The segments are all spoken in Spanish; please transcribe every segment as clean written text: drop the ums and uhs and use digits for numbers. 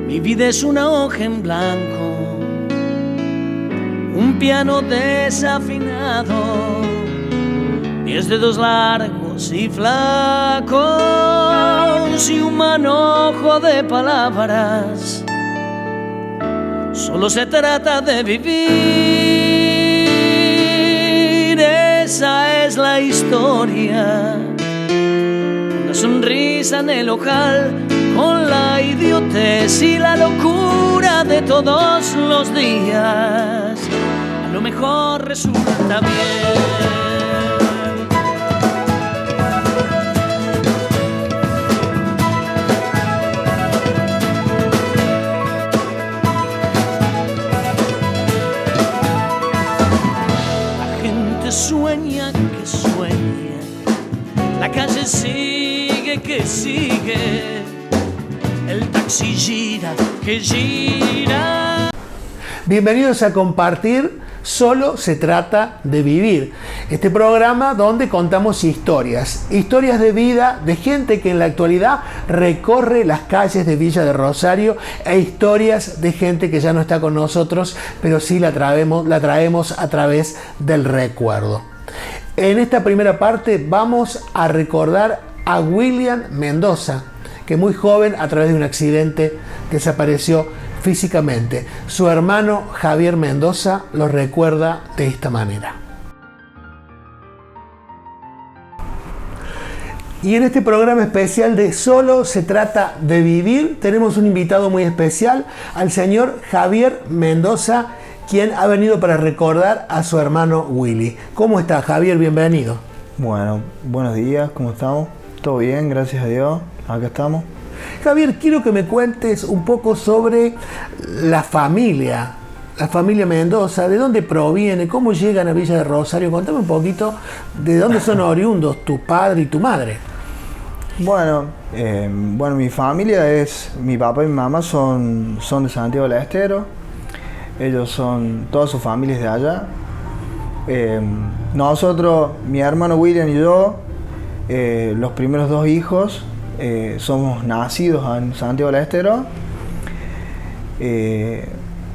Mi vida es una hoja en blanco, un piano desafinado, 10 dedos largos y flacos y un manojo de palabras. Solo se trata de vivir, esa es la historia. Una sonrisa en el ojal, con la idiotez y la locura de todos los días. A lo mejor resulta bien. Sueña que sueña, la calle sigue que sigue, el taxi gira que gira. Bienvenidos a compartir Solo se trata de vivir, este programa donde contamos historias de vida de gente que en la actualidad recorre las calles de Villa de Rosario, e historias de gente que ya no está con nosotros, pero sí la traemos a través del recuerdo. En esta primera parte vamos a recordar a William Mendoza, que muy joven, a través de un accidente, desapareció físicamente. Su hermano Javier Mendoza lo recuerda de esta manera. Y en este programa especial de Solo se trata de vivir, tenemos un invitado muy especial, al señor Javier Mendoza, quien ha venido para recordar a su hermano Willy. ¿Cómo está, Javier? Bienvenido. Bueno, buenos días, ¿cómo estamos? Todo bien, gracias a Dios, acá estamos. Javier, quiero que me cuentes un poco sobre la familia Mendoza, de dónde proviene, cómo llegan a Villa de Rosario. Contame un poquito de dónde son oriundos tu padre y tu madre. Bueno, mi familia es, mi papá y mi mamá son de Santiago del Estero. Ellos son, toda su familia es de allá. Nosotros, mi hermano William y yo, los primeros dos hijos, somos nacidos en Santiago del Estero.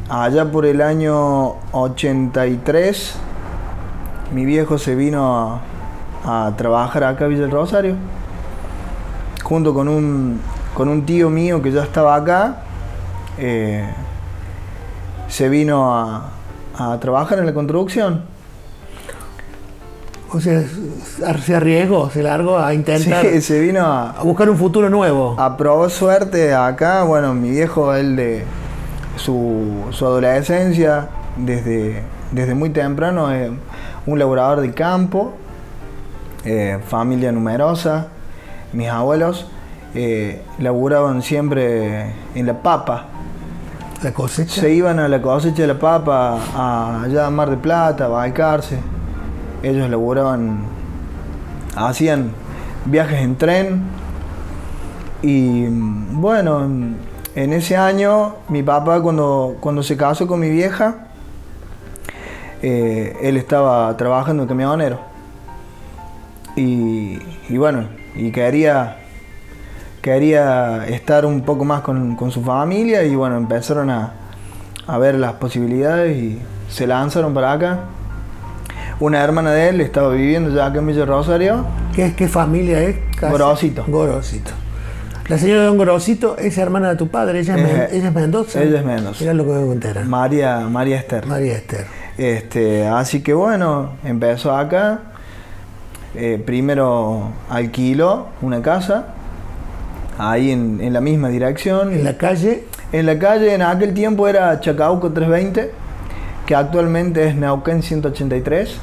Allá por el año 83, mi viejo se vino a trabajar acá a Villa del Rosario, junto con un tío mío que ya estaba acá. Se vino a trabajar en la construcción. O sea, se arriesgó, se largó a intentar. Sí, se vino a buscar un futuro nuevo. A probar suerte acá. Bueno, mi viejo, él de su adolescencia, desde muy temprano, un laborador de campo, familia numerosa. Mis abuelos laburaban siempre en la papa. ¿La cosecha? Se iban a la cosecha de la papa allá a Mar del Plata, a Balcarce. Ellos laburaban, hacían viajes en tren. Y bueno, en ese año mi papá, cuando se casó con mi vieja, él estaba trabajando en camionero. Y bueno, y quería estar un poco más con su familia, y bueno, empezaron a ver las posibilidades y se lanzaron para acá. Una hermana de él estaba viviendo ya acá en Villa Rosario. ¿Qué familia es? Gorosito. Gorosito. La señora Don Gorosito es hermana de tu padre, ella es Mendoza. Ella es Mendoza. Era lo que me contaron. María Esther. María Esther. Así que bueno, empezó acá. Primero alquiló una casa, ahí en la misma dirección. ¿En la calle? En la calle, en aquel tiempo era Chacauco 320, que actualmente es Neuquén 183,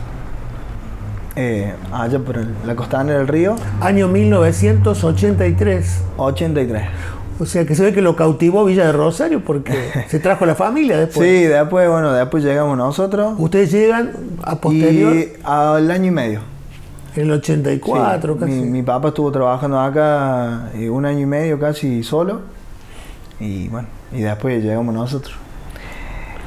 allá por la costanera del río. Año 1983. 83. O sea que se ve que lo cautivó Villa de Rosario porque se trajo la familia después. Sí, después llegamos nosotros. ¿Ustedes llegan a posterior? Y al año y medio. En el 84, sí, casi. Mi papá estuvo trabajando acá un año y medio casi solo. Y bueno, y después llegamos nosotros.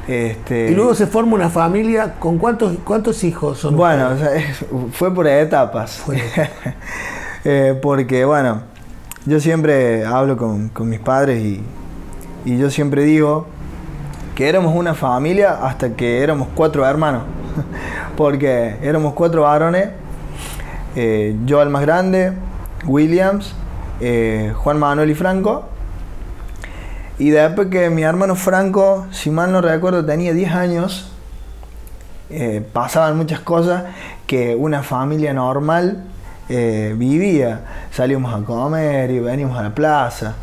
Y luego se forma una familia. ¿Con cuántos hijos son? Bueno, o sea, fue por etapas. Porque bueno, yo siempre hablo con mis padres Y yo siempre digo que éramos una familia hasta que éramos 4 hermanos. Porque éramos 4 varones, yo el más grande, Williams, Juan Manuel y Franco. Y después que mi hermano Franco, si mal no recuerdo, tenía 10 años, pasaban muchas cosas que una familia normal vivía. Salíamos a comer y veníamos a la plaza,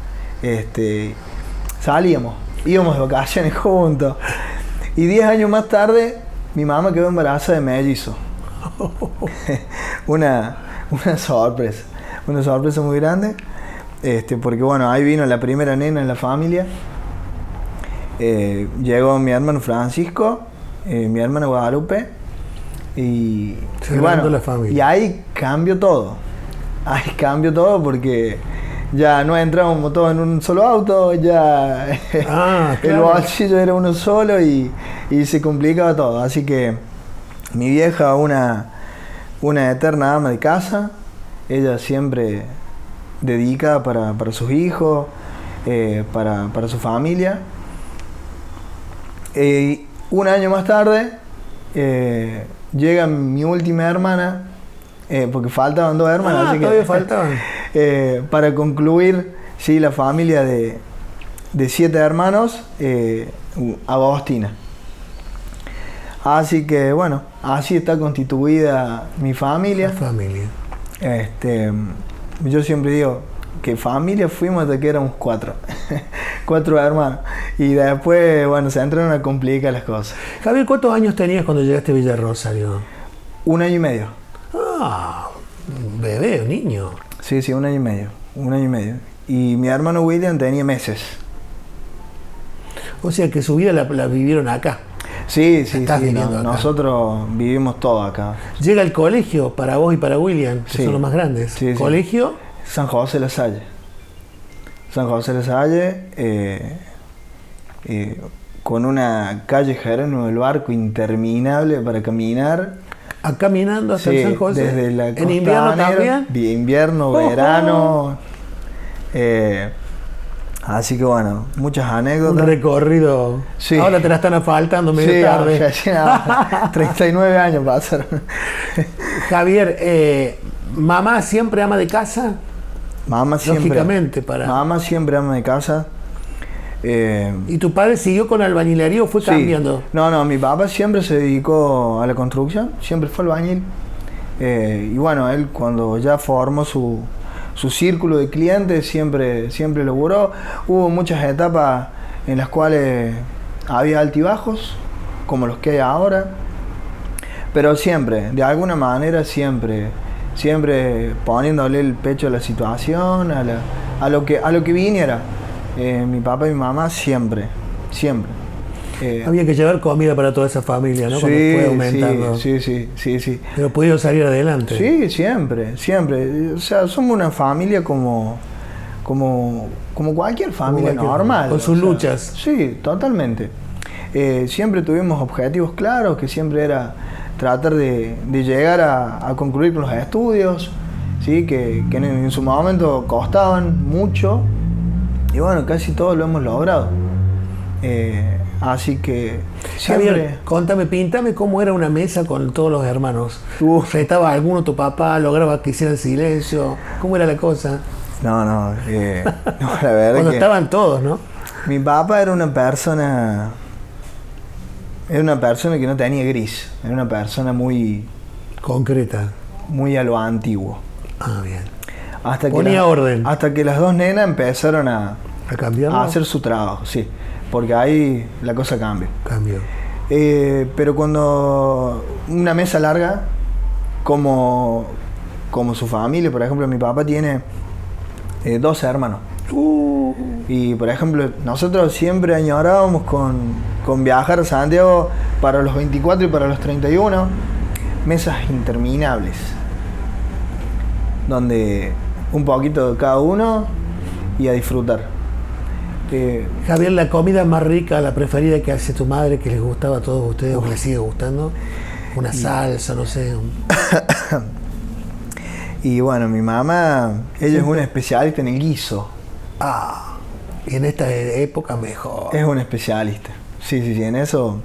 salíamos, íbamos de vacaciones juntos. Y 10 años más tarde, mi mamá quedó embarazada de mellizo. una sorpresa muy grande, porque bueno, ahí vino la primera nena en la familia. Llegó mi hermano Francisco, mi hermana Guadalupe, y bueno, la familia. Y ahí cambió todo. Ahí cambió todo porque ya no entrábamos todos en un solo auto, ya claro. El bolsillo era uno solo y se complicaba todo. Así que mi vieja, una eterna ama de casa, ella siempre dedicada para sus hijos, para su familia. Un año más tarde llega mi última hermana, porque faltaban 2 hermanas, así todavía que faltaban. para concluir, sí, la familia de 7 hermanos, Agostina. Así que bueno, así está constituida mi familia. La familia. Yo siempre digo que familia fuimos hasta que éramos 4. 4 hermanos. Y después, bueno, se entraron a complicar las cosas. Javier, ¿cuántos años tenías cuando llegaste a Villa Rosario? 1 año y medio. Un bebé, un niño. Sí, 1 año y medio. 1 año y medio. Y mi hermano William tenía meses. O sea que su vida la vivieron acá. Sí. Nosotros vivimos todo acá. Llega el colegio para vos y para William, que Sí. son los más grandes. Sí. ¿Colegio? San José La Salle. San José La Salle, con una calle Jerónimo del Barco interminable para caminar. Caminando hasta el San José. Desde la ¿En invierno también? Invierno, verano. Así que bueno, muchas anécdotas. Un recorrido. Sí. Ahora te la están asfaltando medio tarde. Sí, 39 años pasaron. Javier, ¿mamá siempre ama de casa? Mamá siempre. Lógicamente, Mamá siempre ama de casa. ¿Y tu padre siguió con albañilería o fue cambiando? No, mi papá siempre se dedicó a la construcción, siempre fue albañil. Y bueno, él cuando ya formó su círculo de clientes siempre laburó. Hubo muchas etapas en las cuales había altibajos, como los que hay ahora, pero siempre, de alguna manera, siempre poniéndole el pecho a la situación, a lo que viniera. Mi papá y mi mamá siempre. Había que llevar comida para toda esa familia, ¿no? Cuando fue aumentando. Sí. Pero pudieron salir adelante. Sí, siempre. O sea, somos una familia como cualquier familia normal. Con sus luchas. Sí, totalmente. Siempre tuvimos objetivos claros, que siempre era tratar de llegar a concluir con los estudios, ¿sí? que en su momento costaban mucho. Y bueno, casi todo lo hemos logrado. Así que siempre... Javier, contame, píntame cómo era una mesa con todos los hermanos. ¿Retaba alguno tu papá? ¿Lograba que hicieran silencio? ¿Cómo era la cosa? No, la verdad cuando que estaban todos, ¿no? Mi papá era una persona que no tenía gris. Era una persona muy... concreta. Muy a lo antiguo. Bien. Ponía orden. Hasta que las 2 nenas empezaron a hacer su trabajo, sí. Porque ahí la cosa cambió. Pero cuando una mesa larga, como su familia, por ejemplo, mi papá tiene 12 hermanos. Y por ejemplo, nosotros siempre añorábamos con viajar a Santiago para los 24 y para los 31, mesas interminables, donde un poquito de cada uno y a disfrutar. Javier, la comida más rica, la preferida que hace tu madre, que les gustaba a todos ustedes o que les sigue gustando, una salsa, no sé. Y bueno, mi mamá, ella es una especialista en el guiso. Y en esta época mejor. Es un especialista. Sí, sí, sí, en eso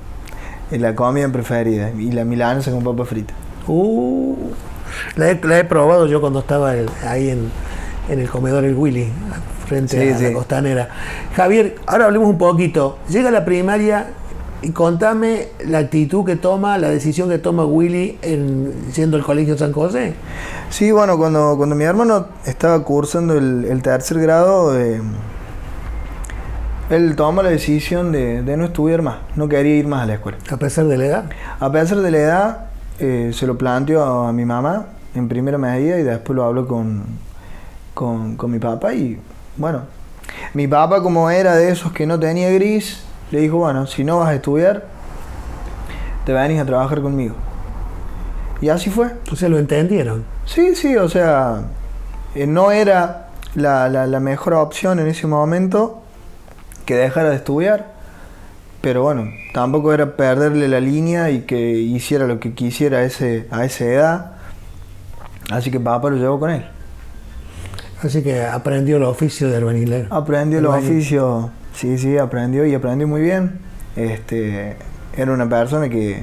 es la comida preferida. Y la milanesa con papa frita. La he probado yo cuando estaba ahí en el comedor El Willy, frente a la Costanera. Javier, ahora hablemos un poquito. Llega la primaria y contame la actitud que toma, la decisión que toma Willy yendo al Colegio San José. Sí, bueno, cuando mi hermano estaba cursando el tercer grado, él tomó la decisión de no estudiar más, no quería ir más a la escuela. ¿A pesar de la edad? A pesar de la edad, se lo planteó a mi mamá en primera medida y después lo habló con mi papá y bueno, mi papá como era de esos que no tenía gris, le dijo, bueno, si no vas a estudiar, te venís a trabajar conmigo. Y así fue. O sea, ¿lo entendieron? Sí, sí, o sea, no era la mejor opción en ese momento que dejara de estudiar, pero bueno, tampoco era perderle la línea y que hiciera lo que quisiera a esa edad, así que papá lo llevó con él. Así que aprendió el oficio de albañilero. Aprendió el oficio, sí, aprendió y aprendió muy bien. Era una persona que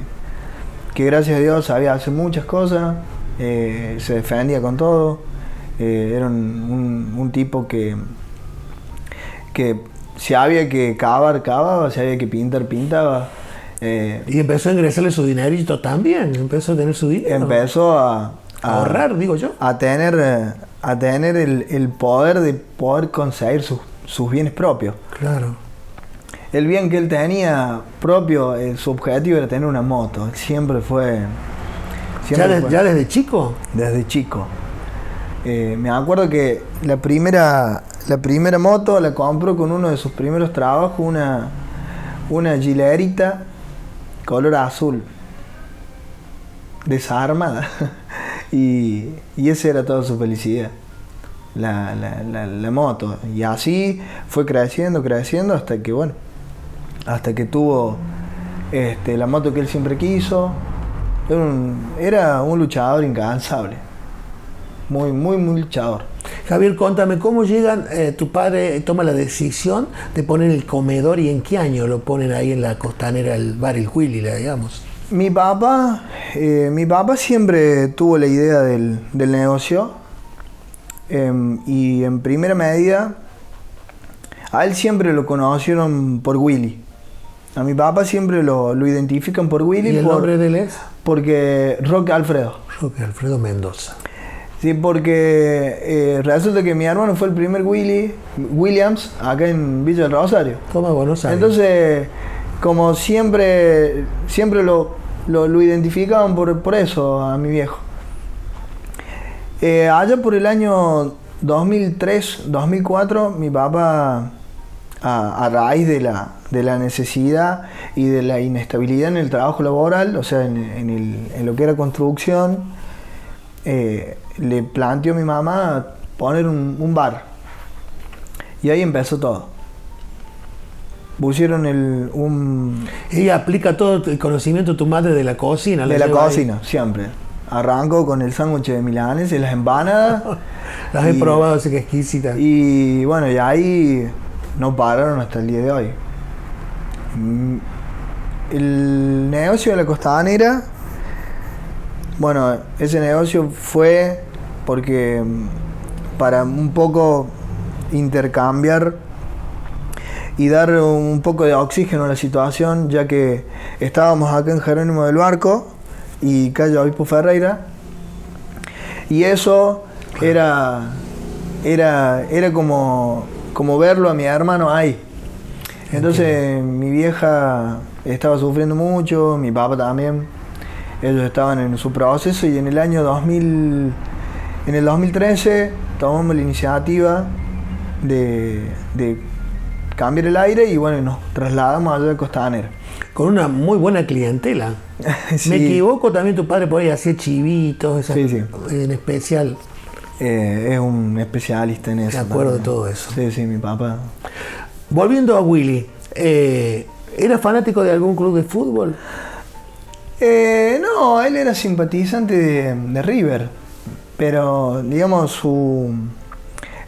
gracias a Dios sabía hacer muchas cosas, se defendía con todo, era un tipo que si había que cavar, cavaba, si había que pintar, pintaba. Y empezó a ingresarle su dinerito también, empezó a tener su dinero. Empezó a ahorrar, digo yo. A tener el poder de poder conseguir sus bienes propios. Claro. El bien que él tenía propio, su objetivo era tener una moto. Siempre fue... ¿Ya desde chico? Desde chico. Me acuerdo que la primera moto la compró con uno de sus primeros trabajos, una gilerita color azul, desarmada. y esa era toda su felicidad, la moto. Y así fue creciendo hasta que tuvo la moto que él siempre quiso. Era un luchador incansable. Muy luchador. Javier, contame, ¿cómo llegan? Tu padre toma la decisión de poner el comedor y en qué año lo ponen ahí en la Costanera, el bar El Willy, digamos. Mi papá siempre tuvo la idea del negocio y en primera medida a él siempre lo conocieron por Willy. A mi papá siempre lo identifican por Willy. ¿Y el nombre de él es? Porque Roque Alfredo. Roque Alfredo Mendoza. Sí, porque resulta que mi hermano fue el primer Williams acá en Villa del Rosario. Toma Buenos Aires. Entonces, como siempre lo identificaban por eso a mi viejo. Allá por el año 2003, 2004, mi papá, a raíz de la necesidad y de la inestabilidad en el trabajo laboral, o sea, en lo que era construcción, le planteó a mi mamá poner un bar. Y ahí empezó todo. Pusieron Ella aplica todo el conocimiento de tu madre de la cocina. De la cocina, siempre. Arranco con el sándwich de milanesa y las empanadas. Las he probado, así que exquisitas. Y bueno, y ahí no pararon hasta el día de hoy. El negocio de la Costanera, bueno, ese negocio fue porque para un poco intercambiar y dar un poco de oxígeno a la situación, ya que estábamos acá en Jerónimo del Barco y calle Obispo Ferreira, y eso era como verlo a mi hermano ahí. Entonces mi vieja estaba sufriendo mucho, mi papá también. Ellos estaban en su proceso y en el año 2013 tomamos la iniciativa de cambiar el aire y bueno, nos trasladamos allá de Costanera. Con una muy buena clientela. Sí. ¿Me equivoco? También tu padre por ahí hacía chivitos, sí. En especial. Es un especialista en eso. Me acuerdo de todo eso. Sí, mi papá. Volviendo a Willy, ¿era fanático de algún club de fútbol? No, él era simpatizante de River, pero digamos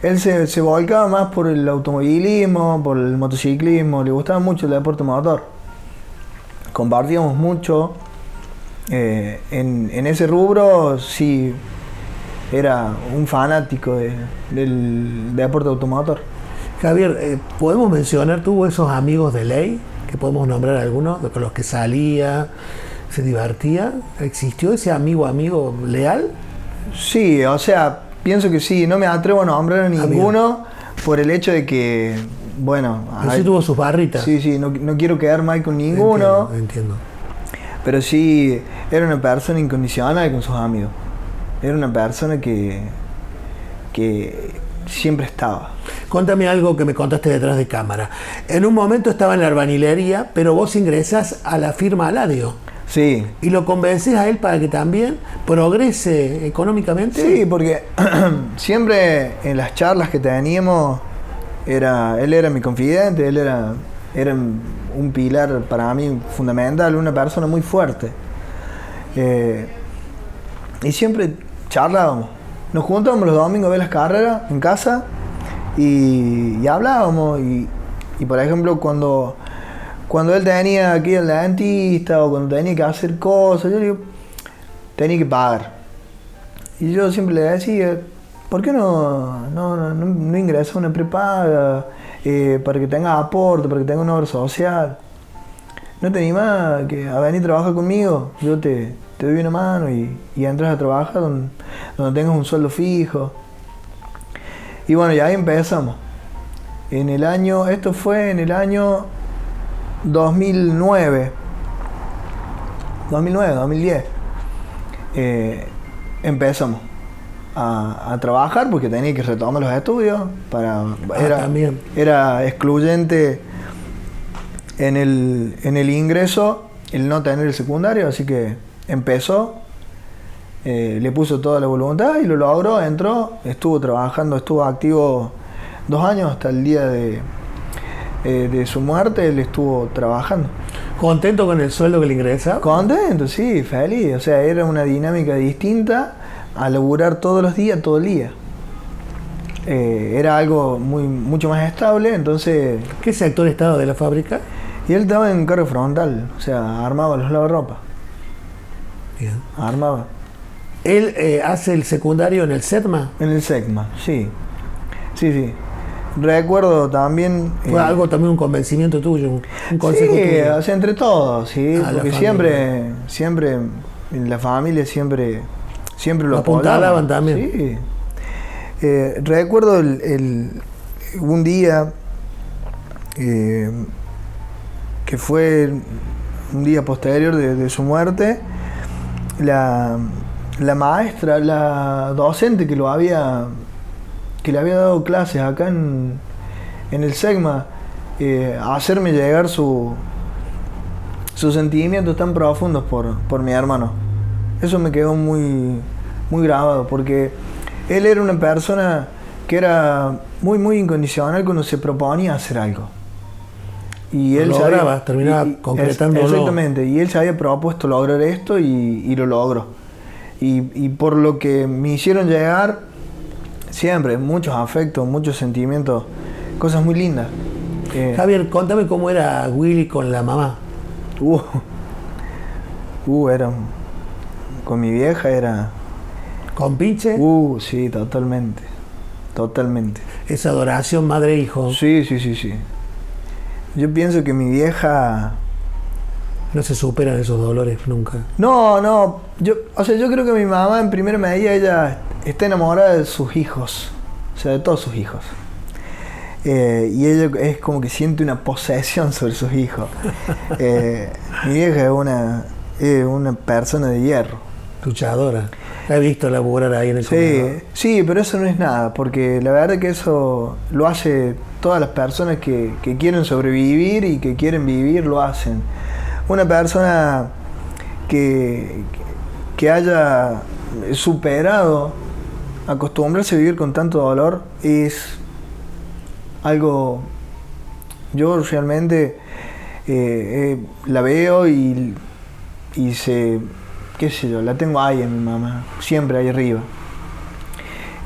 Él se volcaba más por el automovilismo, por el motociclismo, le gustaba mucho el deporte motor. Compartíamos mucho. En ese rubro sí era un fanático del deporte automotor. Javier, ¿podemos mencionar, tuvo esos amigos de ley? Que podemos nombrar algunos, con los que salía, se divertía. ¿Existió ese amigo leal? Sí, o sea, pienso que sí. No me atrevo a nombrar a ninguno por el hecho de que, bueno... Pero sí tuvo sus barritas. Sí, no quiero quedar mal con ninguno. Entiendo. Pero sí, era una persona incondicional con sus amigos. Era una persona que siempre estaba. Contame algo que me contaste detrás de cámara. En un momento estaba en la albañilería, pero vos ingresás a la firma Aladio. Sí. ¿Y lo convences a él para que también progrese económicamente? Sí, porque siempre en las charlas que teníamos, él era mi confidente, él era un pilar para mí fundamental, una persona muy fuerte. Y siempre charlábamos. Nos juntábamos los domingos a ver las carreras en casa y hablábamos. Y por ejemplo, cuando él tenía que ir al dentista o cuando tenía que hacer cosas, yo le digo, tenía que pagar. Y yo siempre le decía, ¿por qué no ingresas a una prepaga para que tenga aporte, para que tenga una obra social? ¿No te animas a venir a trabajar conmigo? Yo te doy una mano y entras a trabajar donde tengas un sueldo fijo. Y bueno, y ahí empezamos. Esto fue en el año 2009, 2010. Empezamos a trabajar porque tenía que retomar los estudios. Era excluyente en el ingreso el no tener el secundario, así que empezó, le puso toda la voluntad y lo logró, entró, estuvo trabajando, estuvo activo 2 años hasta el día de su muerte, él estuvo trabajando. ¿Contento con el sueldo que le ingresaba? Contento, sí, feliz, o sea, era una dinámica distinta a laburar todos los días, todo el día. Era algo mucho más estable, entonces... ¿Qué sector estaba de la fábrica? Y él estaba en carga frontal, o sea, armaba los lavarropas. Bien. Armaba. ¿Él hace el secundario en el SETMA? En el SECMA, sí. Sí. Recuerdo también... Fue algo también un convencimiento tuyo, un consejo tuyo. Sí, o sea, entre todos, sí. Porque siempre, en la familia siempre lo apuntalaban también. Sí. Recuerdo un día... que fue un día posterior de su muerte, la maestra, la docente que le había dado clases acá en el SECMA, hacerme llegar sus sentimientos tan profundos por mi hermano. Eso me quedó muy, muy grabado, porque él era una persona que era muy, muy incondicional cuando se proponía hacer algo. Y él terminaba concretándolo. Exactamente, y él se había propuesto lograr esto y lo logró. Y por lo que me hicieron llegar, siempre, muchos afectos, muchos sentimientos, cosas muy lindas. Javier, contame cómo era Willy con la mamá. Con mi vieja era... ¿Con pinche? Sí, totalmente. Esa adoración madre-hijo. Sí. Yo pienso que mi vieja... No se superan esos dolores nunca. No. Yo creo que mi mamá, en primera medida, ella está enamorada de sus hijos. O sea, de todos sus hijos. Y ella es como que siente una posesión sobre sus hijos. Mi vieja es una persona de hierro. Luchadora. La he visto laburar ahí en el comedor. Sí, pero eso no es nada, porque la verdad que eso lo hace todas las personas que quieren sobrevivir y que quieren vivir, lo hacen. Una persona que haya superado acostumbrarse a vivir con tanto dolor es algo... Yo realmente la veo y sé... qué sé yo, la tengo ahí en mi mamá, siempre ahí arriba.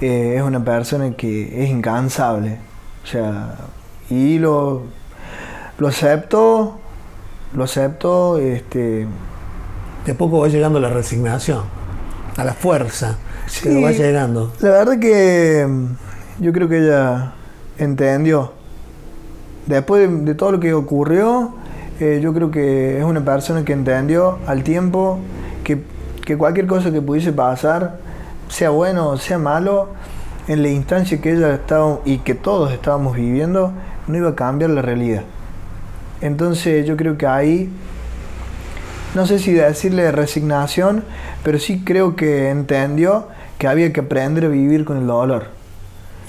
es una persona que es incansable. O sea, y lo acepto, De poco va llegando la resignación, a la fuerza, sí, pero va llegando. La verdad que yo creo que ella entendió. Después de todo lo que ocurrió, yo creo que es una persona que entendió al tiempo que cualquier cosa que pudiese pasar, sea bueno o sea malo, en la instancia que ella estaba y que todos estábamos viviendo, no iba a cambiar la realidad. Entonces yo creo que ahí, no sé si decirle resignación, pero sí creo que entendió que había que aprender a vivir con el dolor.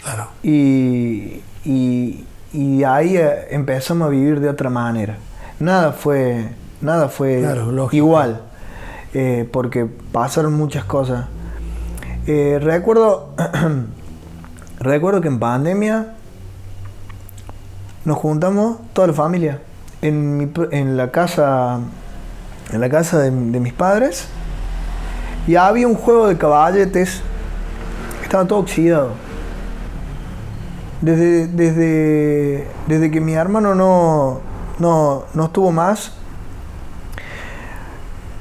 Claro. Y ahí empezamos a vivir de otra manera. Nada fue Claro, igual, porque pasaron muchas cosas. Recuerdo que en pandemia nos juntamos toda la familia en la casa de mis padres, y había un juego de caballetes que estaba todo oxidado. Desde que mi hermano no estuvo más,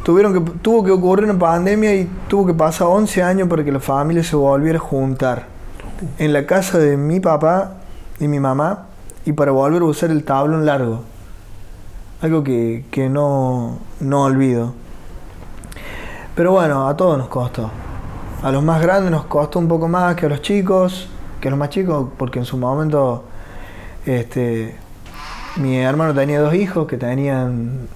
tuvo que ocurrir una pandemia y tuvo que pasar 11 años para que la familia se volviera a juntar en la casa de mi papá y mi mamá, y para volver a usar el tablón largo. Algo que no olvido. Pero bueno, a todos nos costó. A los más grandes nos costó un poco más que a los chicos, que a los más chicos, porque en su momento mi hermano tenía 2 hijos que tenían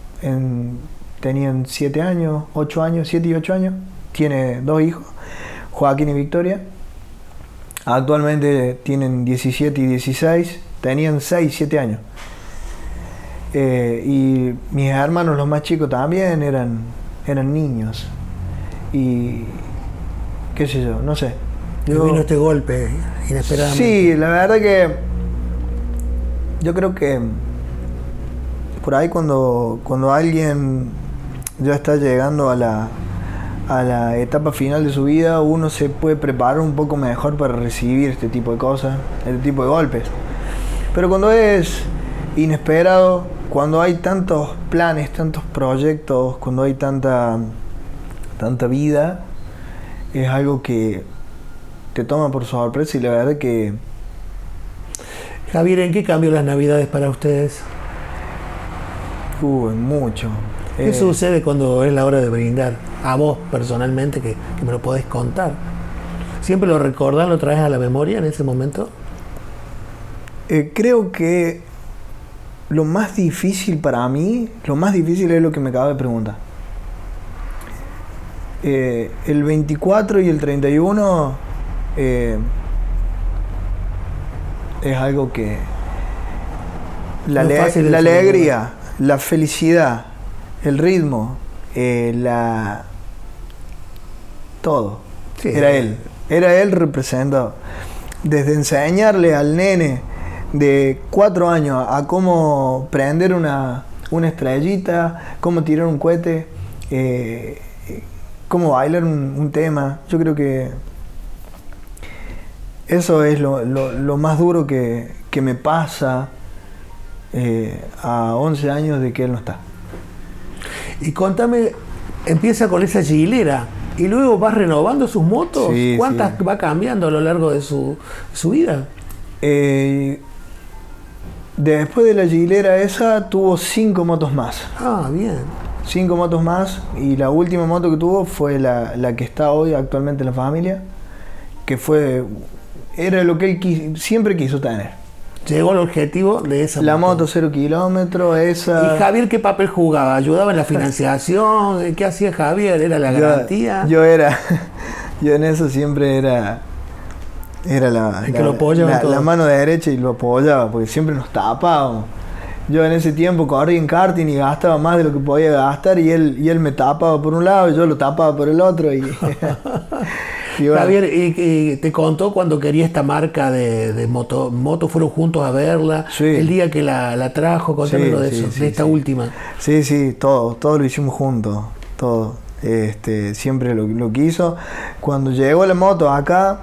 7 años, 8 años, 7 y 8 años. Tiene 2 hijos, Joaquín y Victoria. Actualmente tienen 17 y 16, tenían 6, 7 años. Y mis hermanos, los más chicos, también eran niños. Y qué sé yo, no sé. Vino este golpe inesperadamente. Sí, la verdad que yo creo que por ahí cuando alguien ya está llegando a la etapa final de su vida, uno se puede preparar un poco mejor para recibir este tipo de cosas, este tipo de golpes. Pero cuando es inesperado, cuando hay tantos planes, tantos proyectos, cuando hay tanta vida, es algo que te toma por sorpresa. Y la verdad que... Javier, ¿en qué cambió las Navidades para ustedes? Mucho. ¿Qué sucede cuando es la hora de brindar? A vos personalmente, que me lo podés contar. ¿Siempre lo recordás, lo traes a la memoria en ese momento? Creo que lo más difícil para mí, es lo que me acaba de preguntar. El 24 y el 31 es algo que... La alegría, la felicidad, el ritmo, todo. Sí, era él representado. Desde enseñarle al nene de 4 años a cómo prender una estrellita, cómo tirar un cohete, cómo bailar un tema. Yo creo que eso es lo más duro que me pasa a 11 años de que él no está. Y contame, empieza con esa gilera y luego vas renovando sus motos. Sí, ¿Cuántas sí. va cambiando a lo largo de su vida? Después de la gilera esa, tuvo 5 motos más. Ah, bien. 5 motos más, y la última moto que tuvo fue la que está hoy actualmente en la familia, que era lo que él siempre quiso tener. Llegó al objetivo de esa La moto 0 kilómetros, esa... ¿Y Javier qué papel jugaba? ¿Ayudaba en la financiación? ¿Qué hacía Javier? ¿Era la garantía? Yo en eso siempre era la mano derecha, y lo apoyaba, porque siempre nos tapábamos. Yo en ese tiempo corría en karting y gastaba más de lo que podía gastar, y él me tapaba por un lado y yo lo tapaba por el otro. Y bueno. Javier, ¿y te contó cuando quería esta marca de moto? ¿Fueron juntos a verla? Sí. El día que la trajo, contámelo de eso, de esta última. Sí, todo lo hicimos juntos, todo. Siempre lo quiso. Cuando llegó la moto acá,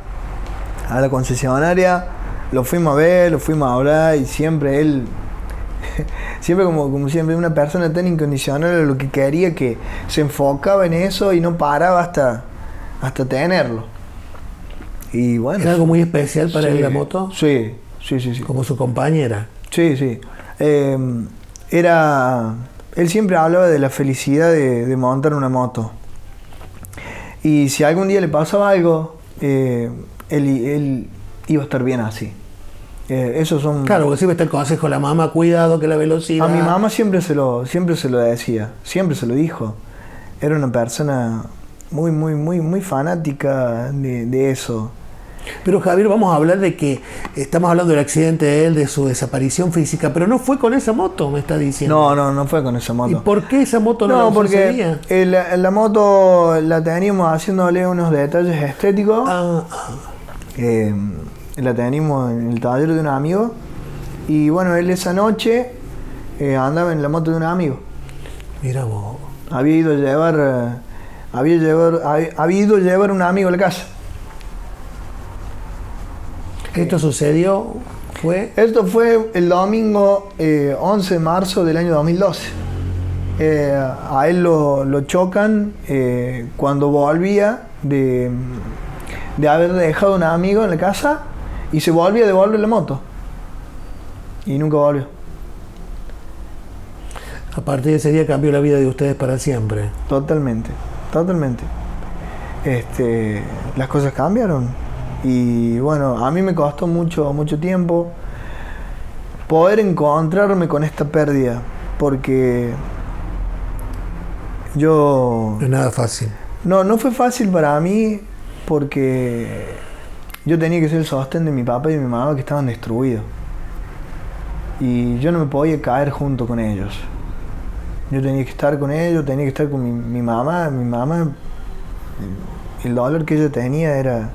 a la concesionaria, lo fuimos a ver, lo fuimos a hablar y siempre él, siempre como siempre, una persona tan incondicional a lo que quería, que se enfocaba en eso y no paraba hasta tenerlo. Y bueno. ¿Era algo muy especial para sí, él la moto? Sí. Como su compañera. Sí. Él siempre hablaba de la felicidad de montar una moto. Y si algún día le pasaba algo, él iba a estar bien así. Esos son... Claro, porque siempre está el consejo de la mamá, cuidado que la velocidad... A mi mamá siempre se lo decía, siempre se lo dijo. Era una persona muy fanática de eso. Pero Javier, vamos a hablar de que estamos hablando del accidente de él, de su desaparición física, pero no fue con esa moto, me está diciendo. No fue con esa moto. ¿Y por qué esa moto no la porque la moto la teníamos haciéndole unos detalles estéticos. La teníamos en el taller de un amigo. Y bueno, él esa noche andaba en la moto de un amigo. Mira vos. Había ido a llevar un amigo a la casa. ¿Esto sucedió? Esto fue el domingo 11 de marzo del año 2012. A él lo chocan cuando volvía de haber dejado a un amigo en la casa y se volvía a devolver la moto. Y nunca volvió. A partir de ese día cambió la vida de ustedes para siempre. Totalmente. Las cosas cambiaron. Y bueno, a mí me costó mucho tiempo poder encontrarme con esta pérdida, porque yo... No es nada fácil. No fue fácil para mí, porque yo tenía que ser el sostén de mi papá y de mi mamá, que estaban destruidos. Y yo no me podía caer junto con ellos. Yo tenía que estar con ellos, tenía que estar con mi mamá. Mi mamá, el dolor que ella tenía era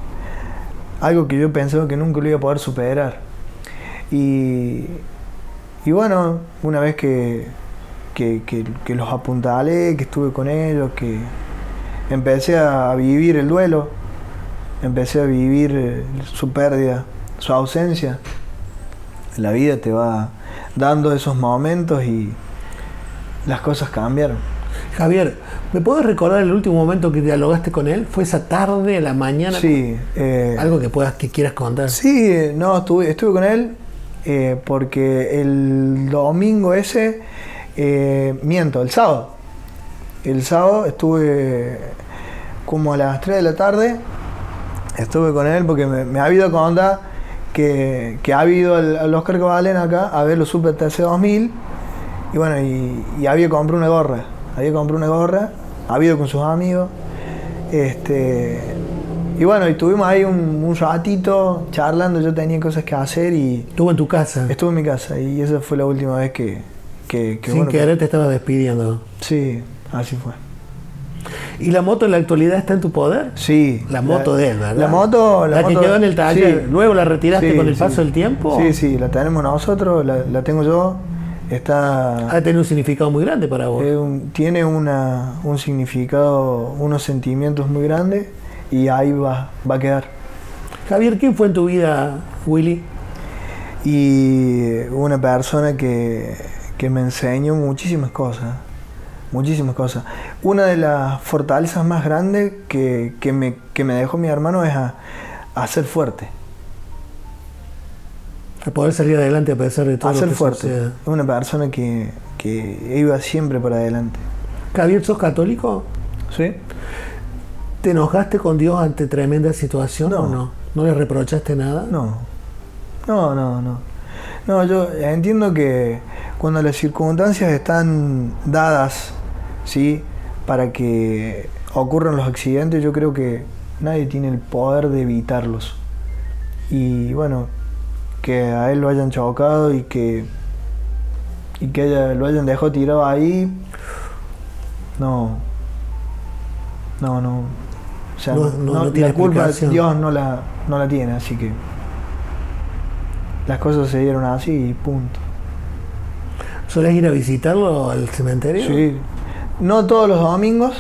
algo que yo pensaba que nunca lo iba a poder superar. Y bueno, una vez que los apuntalé, que estuve con ellos, que empecé a vivir el duelo, empecé a vivir su pérdida, su ausencia, la vida te va dando esos momentos y las cosas cambiaron. Javier, ¿me podés recordar el último momento que dialogaste con él? ¿Fue esa tarde, a la mañana? Sí. Algo que quieras contar. Sí, estuve con él porque el domingo ese, el sábado. El sábado estuve como a las 3 de la tarde, estuve con él porque me ha habido contar que ha habido al Oscar Cabalen acá a ver los Super TC 2000 y bueno, y había comprado una gorra. Ha ido con sus amigos. Y bueno, estuvimos ahí un ratito charlando, yo tenía cosas que hacer y... ¿Estuvo en tu casa? Estuve en mi casa y esa fue la última vez que Sin querer te estabas despidiendo. Sí, así fue. ¿Y la moto en la actualidad está en tu poder? Sí. La moto de él, ¿verdad? La moto que quedó en el taller. Sí. ¿Luego la retiraste con el paso sí. del tiempo? Sí, la tenemos nosotros, la tengo yo. Está... Ha tenido un significado muy grande para vos. Tiene un significado, unos sentimientos muy grandes y ahí va a quedar. Javier, ¿quién fue en tu vida, Willy? Y una persona que me enseñó muchísimas cosas. Una de las fortalezas más grandes que me dejó mi hermano es a ser fuerte. A poder salir adelante a pesar de todo lo que fuerte. suceda. Es una persona que iba siempre para adelante. Javier, ¿sos católico? Sí. ¿Te enojaste con Dios ante tremenda situación o no? ¿No le reprochaste nada? No, yo entiendo que cuando las circunstancias están dadas, ¿sí?, para que ocurran los accidentes, yo creo que nadie tiene el poder de evitarlos. Y bueno, que a él lo hayan chocado y que lo hayan dejado tirado ahí, no. O sea, la culpa Dios no la tiene, así que las cosas se dieron así y punto. ¿Solés ir a visitarlo al cementerio? Sí, no todos los domingos.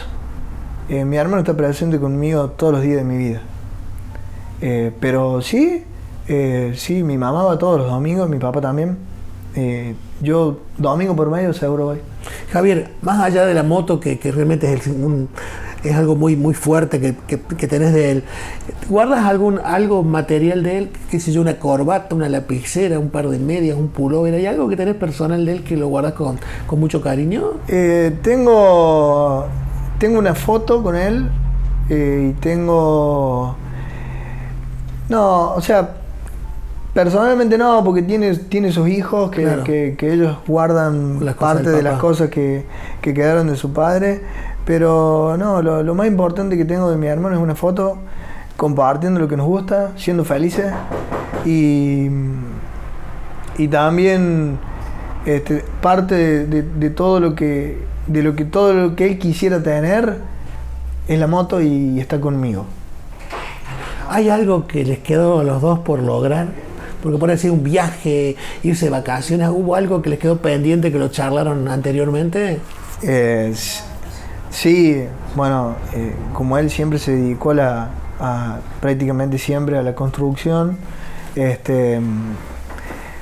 Mi hermano está presente conmigo todos los días de mi vida. Pero sí, sí, mi mamá va todos los domingos, mi papá también. Yo domingo por medio seguro voy. Javier, más allá de la moto, que realmente es algo muy, muy fuerte que tenés de él, ¿guardas algo material de él? ¿Qué sé yo, una corbata, una lapicera, un par de medias, un pullover? ¿Hay algo que tenés personal de él que lo guardas con mucho cariño? Tengo una foto con él y tengo... No, o sea, personalmente no, porque tiene sus hijos Claro. que ellos guardan Las cosas parte del de las papá. cosas que quedaron de su padre. Pero no, lo más importante que tengo de mi hermano es una foto compartiendo lo que nos gusta, siendo felices y también parte de todo lo que él quisiera tener es la moto y está conmigo. ¿Hay algo que les quedó a los dos por lograr? Porque por decir un viaje, irse de vacaciones, ¿hubo algo que les quedó pendiente que lo charlaron anteriormente? Sí, bueno, como él siempre se dedicó prácticamente siempre a la construcción,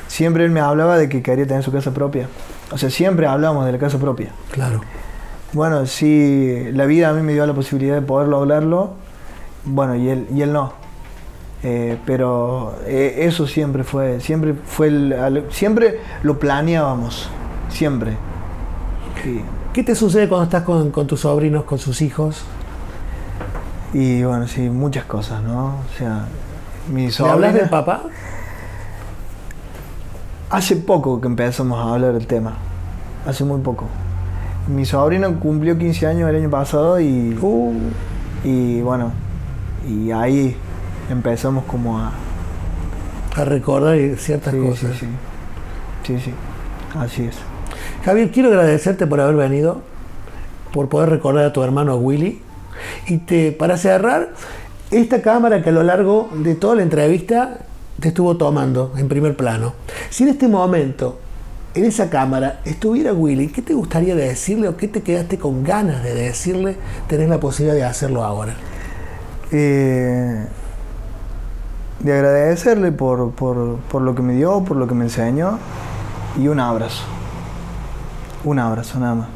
siempre él me hablaba de que quería tener su casa propia. O sea, siempre hablamos de la casa propia. Claro. Bueno, sí, la vida a mí me dio la posibilidad de poder lograrlo, bueno, y él no. Pero eso siempre lo planeábamos, siempre. Y, ¿Qué te sucede cuando estás con tus sobrinos, con sus hijos? y bueno, sí, muchas cosas, ¿no? O sea, mi ¿Le hablas del sobrina, papá? hace poco que empezamos a hablar del tema, hace muy poco. Mi sobrino cumplió 15 años el año pasado y bueno, y ahí empezamos como a recordar ciertas cosas. Sí, así es. Javier, quiero agradecerte por haber venido, por poder recordar a tu hermano Willy. Y para cerrar, esta cámara que a lo largo de toda la entrevista te estuvo tomando en primer plano. Si en este momento, en esa cámara, estuviera Willy, ¿qué te gustaría decirle o qué te quedaste con ganas de decirle? Tenés la posibilidad de hacerlo ahora. De agradecerle por lo que me dio, por lo que me enseñó y un abrazo. Un abrazo nada más.